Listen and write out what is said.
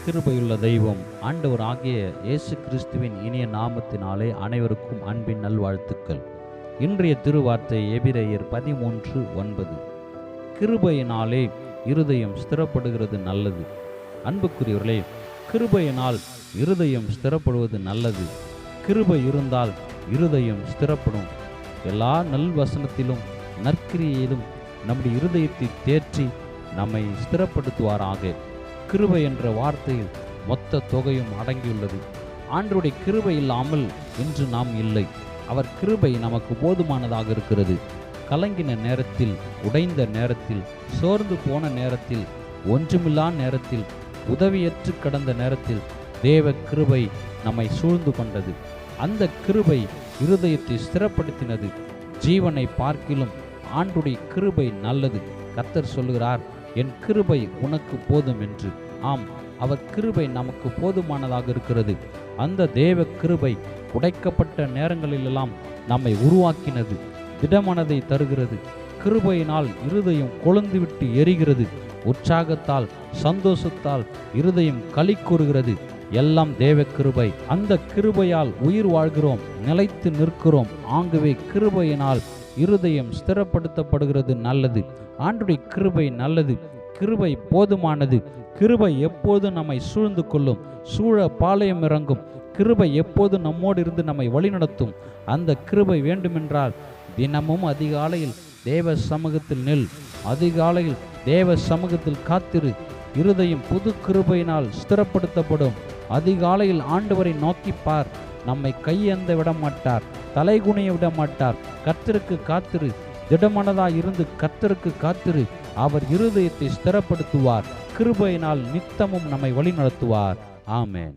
கிருபையுள்ள தெய்வம் ஆண்டவர் ஆகிய இயேசு கிறிஸ்துவின் இனிய நாமத்தினாலே அனைவருக்கும் அன்பின் நல்வாழ்த்துக்கள். இன்றைய திருவார்த்தை எபிரெயர் 13:9. கிருபையினாலே இருதயம் ஸ்திரப்படுகிறது நல்லது. அன்புக்குரியவர்களே, கிருபையினால் இருதயம் ஸ்திரப்படுவது நல்லது. கிருபை இருந்தால் இருதயம் ஸ்திரப்படும். எல்லா நல்வசனத்திலும் நற்கிரியிலும் நம்முடைய இருதயத்தை தேற்றி நம்மை ஸ்திரப்படுத்துவாராக. கிருபை என்ற வார்த்தையில் மொத்த தொகையும் அடங்கியுள்ளது. ஆண்டவருடைய கிருபை இல்லாமல் இன்று நாம் இல்லை. அவர் கிருபை நமக்கு போதுமானதாக இருக்கிறது. கலங்கின நேரத்தில், உடைந்த நேரத்தில், சோர்ந்து போன நேரத்தில், ஒன்றுமில்லா நேரத்தில், உதவியற்று கடந்த நேரத்தில் தேவ கிருபை நம்மை சூழ்ந்து கொண்டது. அந்த கிருபை இருதயத்தை ஸ்திரப்படுத்தினது. ஜீவனை பார்க்கிலும் ஆண்டுடைய கிருபை நல்லது. கர்த்தர் சொல்லுகிறார், என் கிருபை உனக்கு போதும் என்று. ஆம், அவர் கிருபை நமக்கு போதுமானதாக இருக்கிறது. அந்த தேவ கிருபை உடைக்கப்பட்ட நேரங்களிலெல்லாம் நம்மை உருவாக்கினது. திடமனதை தருகிறது. கிருபையினால் இருதயம் கொழுந்துவிட்டு எரிகிறது. உற்சாகத்தால், சந்தோஷத்தால் இருதயம் களி கூறுகிறது. எல்லாம் தேவ கிருபை. அந்த கிருபையால் உயிர் வாழ்கிறோம், நிலைத்து நிற்கிறோம். ஆகவே கிருபையினால் இருதயம் ஸ்திரப்படுத்தப்படுகிறது நல்லது. ஆண்டுடைய கிருபை நல்லது. கிருபை போதுமானது. கிருபை எப்போது நம்மை சூழ்ந்து கொள்ளும், சூழ பாளையம் இறங்கும். கிருபை எப்போது நம்மோடு இருந்து நம்மை வழிநடத்தும். அந்த கிருபை வேண்டுமென்றால் தினமும் அதிகாலையில் தேவ சமூகத்தில் நில். அதிகாலையில் தேவ சமூகத்தில் காத்திரு. இருதயம் புது கிருபையினால் ஸ்திரப்படுத்தப்படும். அதிகாலையில் ஆண்டவரை நோக்கி பார். நம்மை கையேந்த விட மாட்டார், தலைகுனிய விட மாட்டார். கர்த்தருக்கு காத்திரு. திடமனதாய் இருந்து கர்த்தருக்கு காத்திரு. அவர் இருதயத்தை ஸ்திரப்படுத்துவார். கிருபையினால் நித்தமும் நம்மை வழிநடத்துவார். ஆமென்.